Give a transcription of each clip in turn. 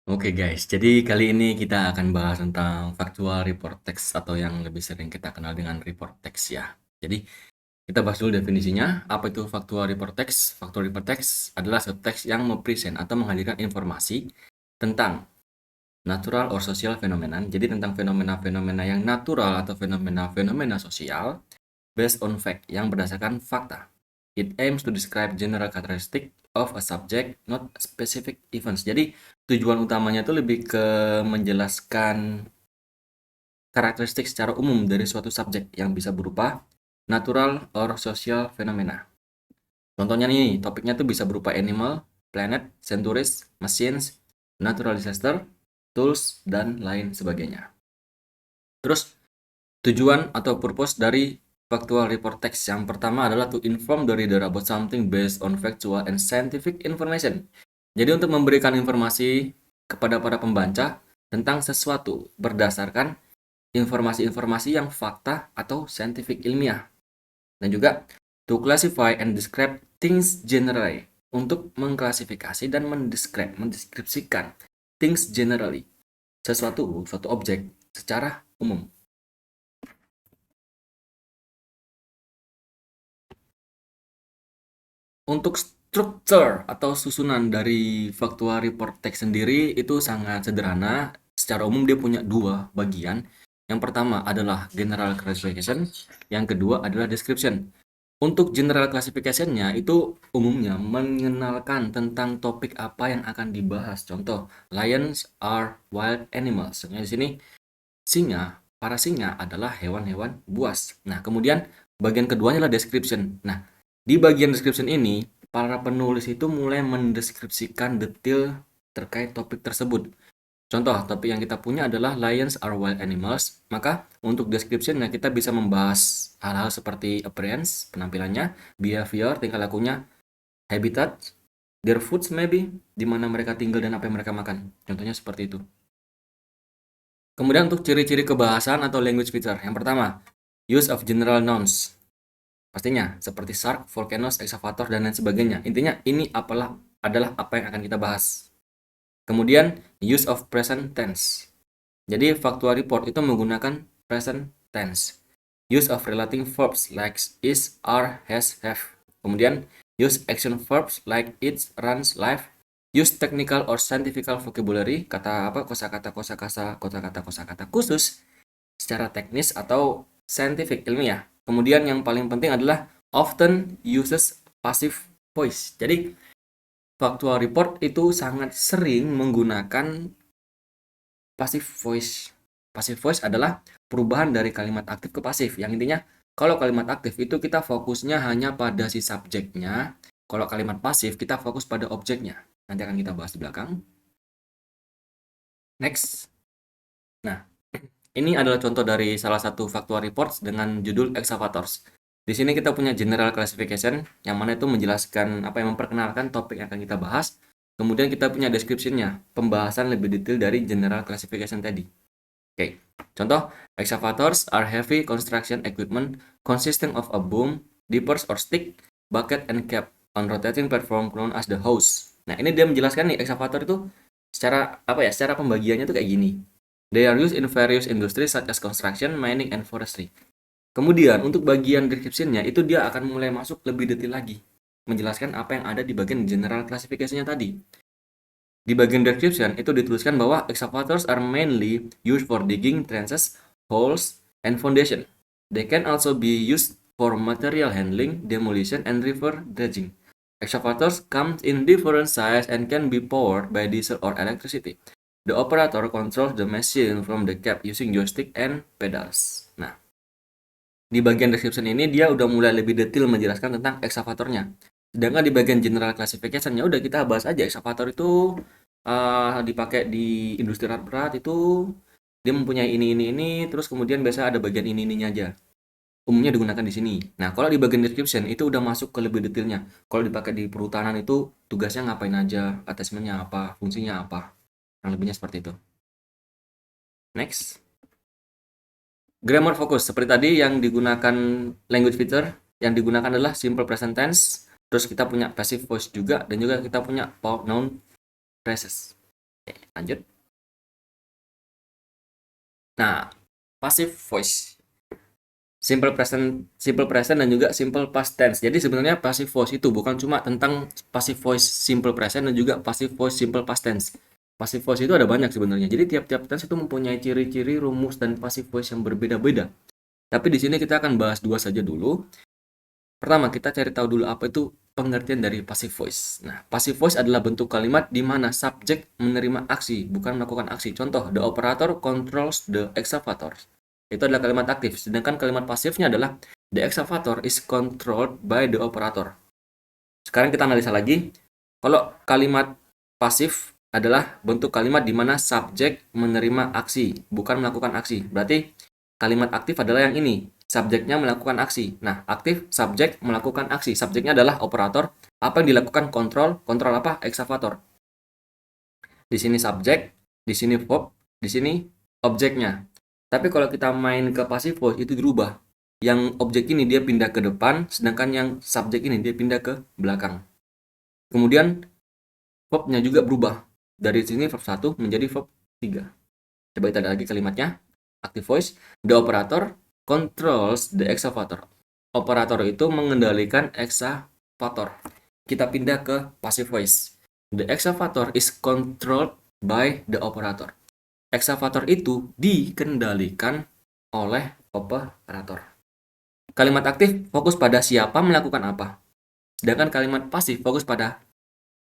Oke guys, jadi kali ini kita akan bahas tentang factual report text atau yang lebih sering kita kenal dengan report text ya. Jadi kita bahas dulu definisinya. Apa itu factual report text? Factual report text adalah suatu teks yang mempresent atau menghadirkan informasi tentang natural or social phenomenon. Jadi tentang fenomena-fenomena yang natural atau fenomena-fenomena sosial based on fact yang berdasarkan fakta. It aims to describe general characteristic of a subject, not specific events. Jadi tujuan utamanya itu lebih ke menjelaskan karakteristik secara umum dari suatu subjek yang bisa berupa natural or social phenomena. Contohnya nih, topiknya tuh bisa berupa animal, planet, centuries, machines, natural disaster, tools, dan lain sebagainya. Terus tujuan atau purpose dari factual report text yang pertama adalah to inform the reader about something based on factual and scientific information. Jadi untuk memberikan informasi kepada para pembaca tentang sesuatu berdasarkan informasi-informasi yang fakta atau scientific ilmiah. Dan juga to classify and describe things generally, untuk mengklasifikasi dan mendeskripsikan things generally, suatu objek secara umum. Untuk struktur atau susunan dari factual report text sendiri itu sangat sederhana. Secara umum dia punya dua bagian. Yang pertama adalah general classification, yang kedua adalah description. Untuk general classification-nya itu umumnya mengenalkan tentang topik apa yang akan dibahas. Contoh, lions are wild animals. Di sini para singa adalah hewan-hewan buas. Nah, kemudian bagian keduanya adalah description. Nah, di bagian description ini, para penulis itu mulai mendeskripsikan detail terkait topik tersebut. Contoh, topik yang kita punya adalah lions are wild animals. Maka untuk description-nya kita bisa membahas hal-hal seperti appearance, penampilannya, behavior, tingkah lakunya, habitat, their foods maybe, di mana mereka tinggal dan apa yang mereka makan. Contohnya seperti itu. Kemudian untuk ciri-ciri kebahasan atau language feature. Yang pertama, use of general nouns. Pastinya seperti shark, volcanoes, excavator, dan lain sebagainya. Intinya ini adalah apa yang akan kita bahas. Kemudian use of present tense. Jadi factual report itu menggunakan present tense. Use of relating verbs like is, are, has, have. Kemudian use action verbs like it, runs, live. Use technical or scientific vocabulary, kosakata khusus secara teknis atau scientific ilmiah. Kemudian yang paling penting adalah often uses passive voice. Jadi factual report itu sangat sering menggunakan passive voice. Passive voice adalah perubahan dari kalimat aktif ke pasif. Yang intinya kalau kalimat aktif itu kita fokusnya hanya pada si subjeknya. Kalau kalimat pasif kita fokus pada objeknya. Nanti akan kita bahas di belakang. Next. Nah, ini adalah contoh dari salah satu factual reports dengan judul excavators. Di sini kita punya general classification, yang mana itu menjelaskan apa yang memperkenalkan topik yang akan kita bahas. Kemudian kita punya description-nya, pembahasan lebih detail dari general classification tadi. Oke, contoh, excavators are heavy construction equipment consisting of a boom, dippers or stick, bucket and cap on rotating platform known as the hose. Nah, ini dia menjelaskan nih, excavator itu secara pembagiannya tuh kayak gini. They are used in various industries such as construction, mining, and forestry. Kemudian untuk bagian description-nya itu dia akan mulai masuk lebih detail lagi, menjelaskan apa yang ada di bagian general classification-nya tadi. Di bagian description itu dituliskan bahwa excavators are mainly used for digging trenches, holes, and foundation. They can also be used for material handling, demolition, and river dredging. Excavators come in different size and can be powered by diesel or electricity. The operator controls the machine from the cab using joystick and pedals. Nah, di bagian description ini dia udah mulai lebih detail menjelaskan tentang excavatornya. Sedangkan di bagian general classification-nya udah kita bahas aja excavator itu dipakai di industri alat berat itu dia mempunyai ini, terus kemudian biasa ada bagian ininya aja. Umumnya digunakan di sini. Nah, kalau di bagian description itu udah masuk ke lebih detailnya. Kalau dipakai di perhutanan itu tugasnya ngapain aja, attachment-nya apa, fungsinya apa. Yang lebihnya seperti itu. Next. Grammar fokus seperti tadi yang digunakan language feature yang digunakan adalah simple present tense. Terus kita punya passive voice juga dan juga kita punya noun phrases. Oke, lanjut. Nah, passive voice. Simple present dan juga simple past tense. Jadi sebenarnya passive voice itu bukan cuma tentang passive voice simple present dan juga passive voice simple past tense. Passive voice itu ada banyak sebenarnya. Jadi tiap-tiap tense itu mempunyai ciri-ciri, rumus, dan passive voice yang berbeda-beda. Tapi di sini kita akan bahas dua saja dulu. Pertama, kita cari tahu dulu apa itu pengertian dari passive voice. Nah, passive voice adalah bentuk kalimat di mana subjek menerima aksi, bukan melakukan aksi. Contoh, the operator controls the excavator. Itu adalah kalimat aktif. Sedangkan kalimat pasifnya adalah the excavator is controlled by the operator. Sekarang kita analisa lagi. Kalau kalimat pasif adalah bentuk kalimat di mana subjek menerima aksi, bukan melakukan aksi. Berarti kalimat aktif adalah yang ini. Subjeknya melakukan aksi. Nah, aktif, subjek melakukan aksi. Subjeknya adalah operator. Apa yang dilakukan kontrol? Kontrol apa? Excavator. Di sini subjek, di sini verb, di sini objeknya. Tapi kalau kita main ke passive voice itu dirubah. Yang objek ini dia pindah ke depan, sedangkan yang subjek ini dia pindah ke belakang. Kemudian verbnya juga berubah. Dari sini verb 1 menjadi verb 3. Coba kita lihat lagi kalimatnya. Active voice, the operator controls the excavator. Operator itu mengendalikan excavator. Kita pindah ke passive voice. The excavator is controlled by the operator. Excavator itu dikendalikan oleh operator. Kalimat aktif fokus pada siapa melakukan apa. Sedangkan kalimat pasif fokus pada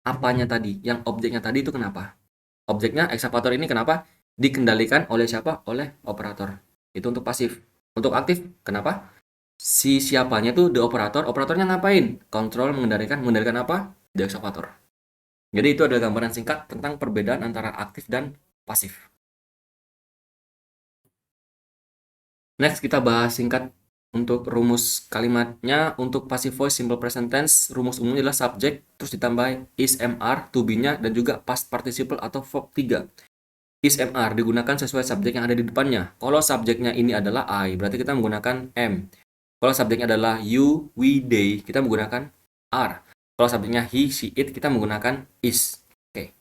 apanya tadi, yang objeknya tadi itu kenapa. Objeknya excavator ini kenapa? Dikendalikan oleh siapa? Oleh operator. Itu untuk pasif. Untuk aktif, kenapa? Si siapanya tuh the operator. Operatornya ngapain? Kontrol, mengendalikan apa? The excavator. Jadi itu adalah gambaran singkat tentang perbedaan antara aktif dan pasif. Next kita bahas singkat untuk rumus kalimatnya. Untuk passive voice simple present tense, rumus umumnya adalah subject, terus ditambah is, mr, to be-nya, dan juga past participle atau verb 3. Is, mr digunakan sesuai subjek yang ada di depannya. Kalau subjeknya ini adalah I, berarti kita menggunakan am. Kalau subjeknya adalah you, we, they, kita menggunakan are. Kalau subjeknya he, she, it, kita menggunakan is. Oke.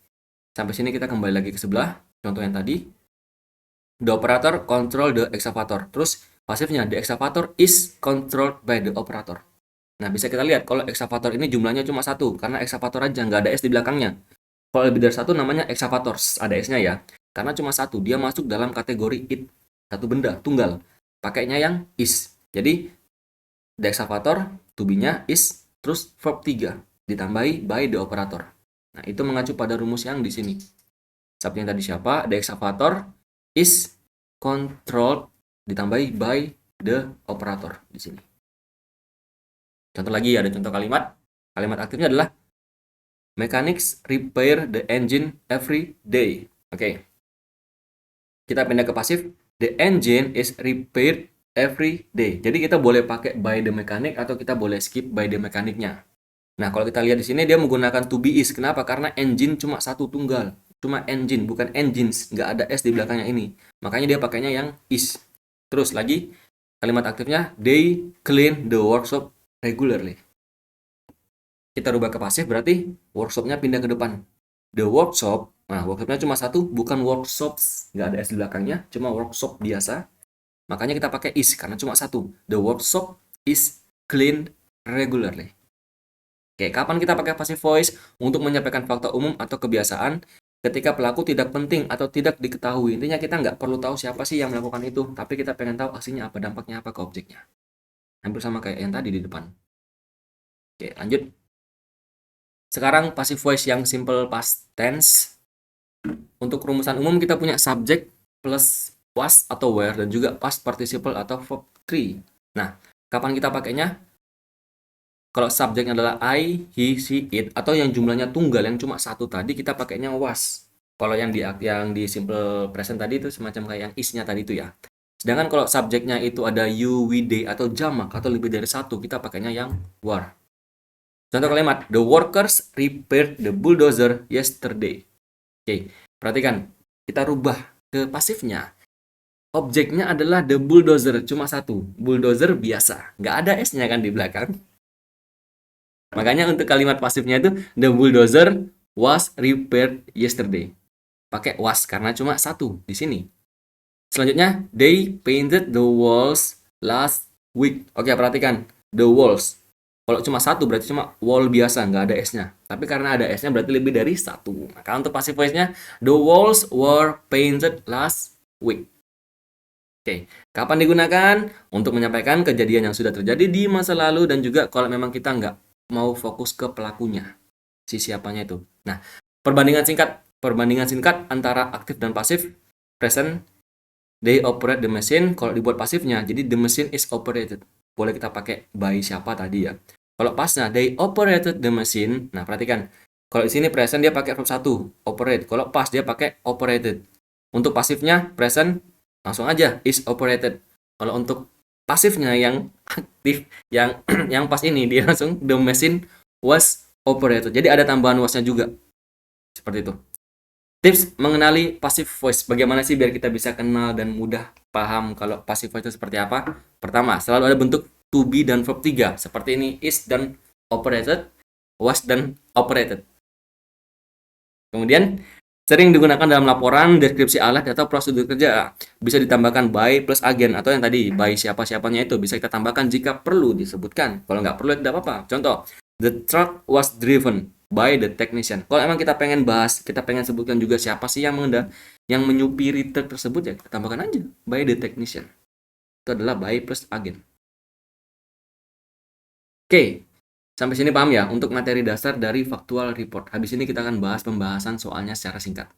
Sampai sini kita kembali lagi ke sebelah. Contoh yang tadi. The operator control the excavator. Terus pasifnya, the excavator is controlled by the operator. Nah, bisa kita lihat kalau excavator ini jumlahnya cuma satu, karena excavator aja, nggak ada S di belakangnya. Kalau lebih dari satu namanya excavators, ada S-nya ya. Karena cuma satu, dia masuk dalam kategori it, satu benda, tunggal. Pakainya yang is. Jadi, the excavator, to be-nya is, terus verb 3, ditambahi by the operator. Nah, itu mengacu pada rumus yang di sini. Subjek yang tadi siapa? The excavator is controlled ditambahi by the operator di sini. Contoh lagi, ada contoh kalimat. Kalimat aktifnya adalah mechanics repair the engine every day. Oke. Kita pindah ke pasif. The engine is repaired every day. Jadi kita boleh pakai by the mechanic atau kita boleh skip by the mechanicnya. Nah, kalau kita lihat di sini dia menggunakan to be is. Kenapa? Karena engine cuma satu tunggal. Cuma engine, bukan engines. Nggak ada S di belakangnya ini. Makanya dia pakainya yang is. Terus lagi, kalimat aktifnya, they clean the workshop regularly. Kita rubah ke pasif, berarti workshopnya pindah ke depan. The workshop, nah workshopnya cuma satu, bukan workshops. Nggak ada S di belakangnya, cuma workshop biasa. Makanya kita pakai is, karena cuma satu. The workshop is cleaned regularly. Oke, kapan kita pakai passive voice? Untuk menyampaikan fakta umum atau kebiasaan ketika pelaku tidak penting atau tidak diketahui. Intinya kita nggak perlu tahu siapa sih yang melakukan itu, tapi kita pengen tahu aksinya apa, dampaknya apa ke objeknya. Hampir sama kayak yang tadi di depan. Oke, lanjut. Sekarang passive voice yang simple past tense. Untuk rumusan umum kita punya subject plus was atau were dan juga past participle atau verb 3. Nah, kapan kita pakainya? Kalau subjeknya adalah I, he, she, it, atau yang jumlahnya tunggal yang cuma satu tadi, kita pakainya was. Kalau yang di simple present tadi itu semacam kayak yang is-nya tadi itu ya. Sedangkan kalau subjeknya itu ada you, we, they, atau jamak, atau lebih dari satu, kita pakainya yang were. Contoh kalimat, the workers repaired the bulldozer yesterday. Oke, perhatikan. Kita rubah ke pasifnya. Objeknya adalah the bulldozer, cuma satu. Bulldozer biasa, nggak ada S-nya kan di belakang. Makanya untuk kalimat pasifnya itu the bulldozer was repaired yesterday. pakai was karena cuma satu di sini. Selanjutnya, they painted the walls last week. Oke, perhatikan the walls. Kalau cuma satu berarti cuma wall biasa, nggak ada S-nya. Tapi karena ada S-nya berarti lebih dari satu. Maka untuk passive voice-nya, the walls were painted last week. Oke, kapan digunakan? Untuk menyampaikan kejadian yang sudah terjadi di masa lalu dan juga kalau memang kita nggak mau fokus ke pelakunya, si siapanya itu. Nah, perbandingan singkat antara aktif dan pasif. Present, they operate the machine. Kalau dibuat pasifnya, jadi the machine is operated. Boleh kita pakai by siapa tadi ya. Kalau pasnya, they operated the machine. Nah, perhatikan. Kalau di sini present dia pakai verb 1, operate. Kalau pas dia pakai operated. Untuk pasifnya, present langsung aja is operated. Kalau untuk pasifnya yang aktif, yang yang pas ini dia langsung the machine was operated. Jadi ada tambahan wasnya juga. Seperti itu. Tips mengenali passive voice. Bagaimana sih biar kita bisa kenal dan mudah paham kalau passive voice itu seperti apa? Pertama, selalu ada bentuk to be dan verb 3. Seperti ini, is dan operated, was dan operated. Kemudian, sering digunakan dalam laporan, deskripsi alat, atau prosedur kerja. Bisa ditambahkan by plus agen, atau yang tadi, by siapa-siapanya itu. Bisa kita tambahkan jika perlu disebutkan. Kalau nggak perlu, tidak apa-apa. Contoh, the truck was driven by the technician. Kalau emang kita pengen bahas, kita pengen sebutkan juga siapa sih yang menyupiri truk tersebut, ya kita tambahkan aja by the technician. Itu adalah by plus agen. Oke, sampai sini paham ya untuk materi dasar dari factual report. Habis ini kita akan bahas pembahasan soalnya secara singkat.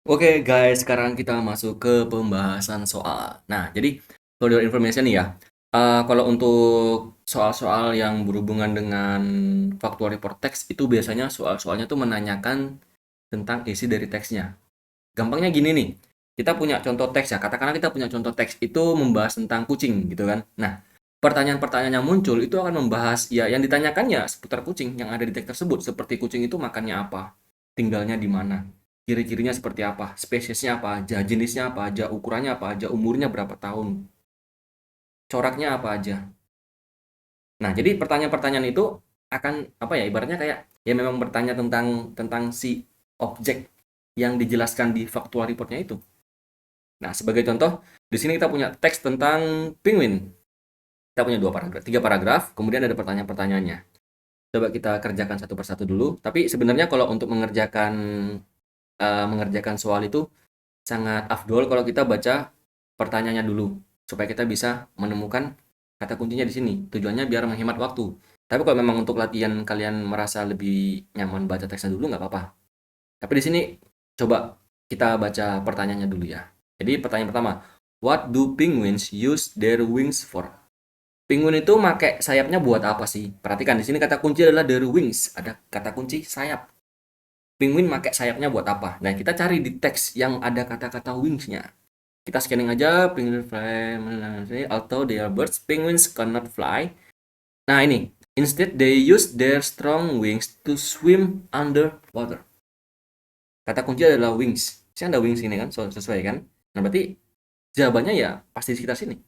Oke guys, sekarang kita masuk ke pembahasan soal. Nah, jadi for your information nih ya, kalau untuk soal-soal yang berhubungan dengan factual report text itu biasanya soal-soalnya tuh menanyakan tentang isi dari teksnya. Gampangnya gini nih, kita punya contoh teks ya, katakanlah kita punya contoh teks itu membahas tentang kucing gitu kan. Nah, pertanyaan-pertanyaan yang muncul itu akan membahas ya yang ditanyakan ya seputar kucing yang ada di teks tersebut, seperti kucing itu makannya apa, tinggalnya di mana, ciri-cirinya seperti apa, spesiesnya apa aja, jenisnya apa aja, ukurannya apa aja, umurnya berapa tahun, coraknya apa aja. Nah, jadi pertanyaan-pertanyaan itu akan apa ya, ibaratnya kayak ya memang bertanya tentang si objek yang dijelaskan di factual reportnya itu. Nah, sebagai contoh, di sini kita punya teks tentang penguin. Kita punya tiga paragraf, kemudian ada pertanyaan-pertanyaannya. Coba kita kerjakan satu persatu dulu. Tapi sebenarnya kalau untuk mengerjakan soal itu sangat afdol kalau kita baca pertanyaannya dulu, supaya kita bisa menemukan kata kuncinya di sini. Tujuannya biar menghemat waktu. Tapi kalau memang untuk latihan kalian merasa lebih nyaman baca teksnya dulu, nggak apa-apa. Tapi di sini coba kita baca pertanyaannya dulu ya. Jadi pertanyaan pertama, what do penguins use their wings for? Penguin itu pakai sayapnya buat apa sih? Perhatikan di sini kata kunci adalah their wings. Ada kata kunci sayap. Penguin pakai sayapnya buat apa? Nah, kita cari di teks yang ada kata-kata wings-nya. Kita scanning aja, penguin fly, although they are birds, penguins cannot fly. Nah, ini. Instead, they use their strong wings to swim underwater. Kata kunci adalah wings. Sini ada wings ini kan, sesuai kan? Nah, berarti jawabannya ya pasti di sekitar sini.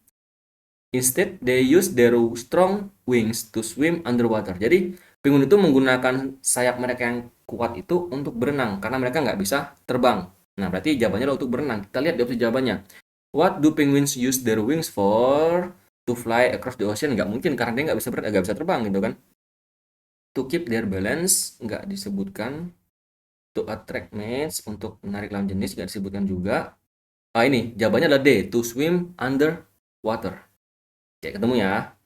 Instead, they use their strong wings to swim underwater. Jadi, penguin itu menggunakan sayap mereka yang kuat itu untuk berenang, karena mereka nggak bisa terbang. Nah, berarti jawabannya adalah untuk berenang. Kita lihat di opsi jawabannya. What do penguins use their wings for? To fly across the ocean? Nggak mungkin, karena dia nggak bisa terbang gitu kan. To keep their balance? Nggak disebutkan. To attract mates? Untuk menarik lawan jenis? Nggak disebutkan juga. Ini, jawabannya adalah D. To swim underwater. Oke, ketemu ya.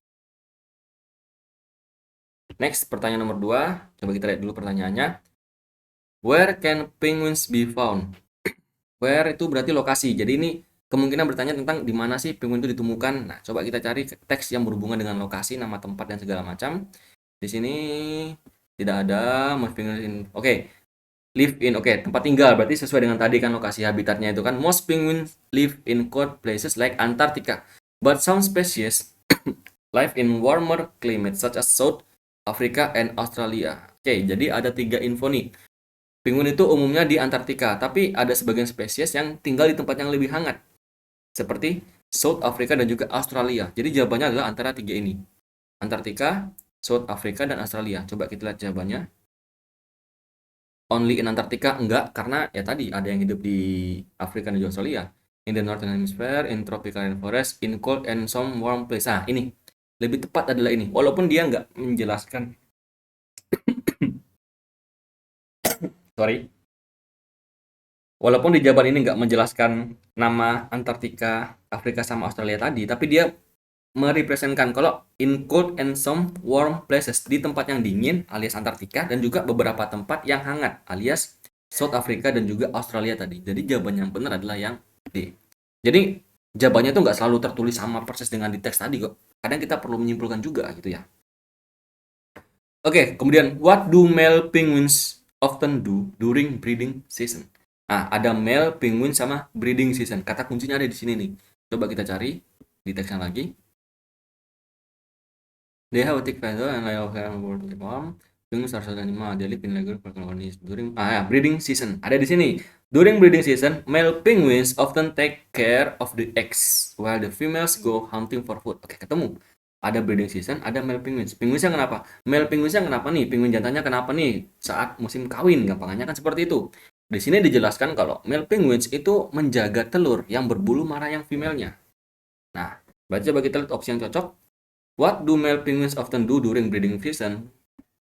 Next, pertanyaan nomor 2. Coba kita lihat dulu pertanyaannya. Where can penguins be found? Where itu berarti lokasi. Jadi ini kemungkinan bertanya tentang di mana sih penguin itu ditemukan. Nah, coba kita cari teks yang berhubungan dengan lokasi, nama tempat, dan segala macam. Di sini tidak ada. Most penguins in... Oke. Live in. Oke, tempat tinggal. Berarti sesuai dengan tadi kan lokasi habitatnya itu kan. Most penguins live in cold places like Antarctica. But some species live in warmer climate such as South Africa and Australia. Oke, jadi ada 3 info nih. Penguin itu umumnya di Antartika, tapi ada sebagian spesies yang tinggal di tempat yang lebih hangat. Seperti South Africa, dan juga Australia. Jadi jawabannya adalah antara tiga ini. Antartika, South Africa, dan Australia. Coba kita lihat jawabannya. Only in Antarctica? Enggak, karena ya tadi ada yang hidup di Afrika dan juga Australia. In the Northern Hemisphere, in tropical rainforest, in cold and some warm place. Nah, ini. Lebih tepat adalah ini. Walaupun dia nggak menjelaskan. Sorry. Walaupun di jawaban ini nggak menjelaskan nama Antartika, Afrika, sama Australia tadi, tapi dia merepresentkan kalau in cold and some warm places, di tempat yang dingin alias Antartika, dan juga beberapa tempat yang hangat alias South Africa dan juga Australia tadi. Jadi jawaban yang benar adalah yang D. Jadi jawabannya tuh nggak selalu tertulis sama persis dengan di teks tadi kok. Kadang kita perlu menyimpulkan juga gitu ya. Oke, kemudian what do male penguins often do during breeding season? Nah, ada male penguin sama breeding season. Kata kuncinya ada di sini nih. Coba kita cari di teksnya lagi. They have a thick feather and lay of hair on the palm. Penguins are certain animal. They live in regular colonies during breeding season. Ada di sini. During breeding season, male penguins often take care of the eggs while the females go hunting for food. Oke, ketemu. Ada breeding season, ada male penguins. Penguinsnya kenapa? Male penguinsnya kenapa nih? Penguin jantannya kenapa nih? Saat musim kawin, gampangannya kan seperti itu. Di sini dijelaskan kalau male penguins itu menjaga telur yang berbulu mara yang female-nya. Nah, coba kita lihat opsi yang cocok. What do male penguins often do during breeding season?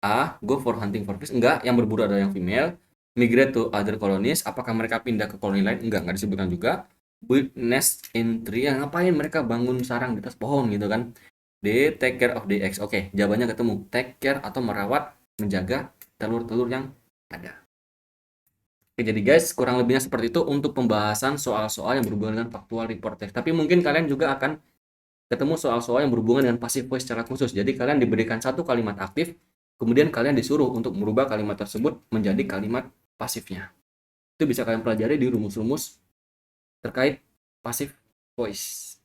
A. Go for hunting for fish. Enggak, yang berburu adalah yang female. Migrate to other colonies. Apakah mereka pindah ke koloni lain? Enggak disebutkan juga. Build nest in tree. Ngapain mereka bangun sarang di atas pohon gitu kan? D. Take care of the eggs. Oke, jawabannya ketemu. Take care atau merawat, menjaga telur-telur yang ada. Oke, jadi guys, kurang lebihnya seperti itu untuk pembahasan soal-soal yang berhubungan dengan faktual report text. Tapi mungkin kalian juga akan ketemu soal-soal yang berhubungan dengan passive voice secara khusus. Jadi kalian diberikan satu kalimat aktif, kemudian kalian disuruh untuk merubah kalimat tersebut menjadi kalimat pasifnya. Itu bisa kalian pelajari di rumus-rumus terkait passive voice.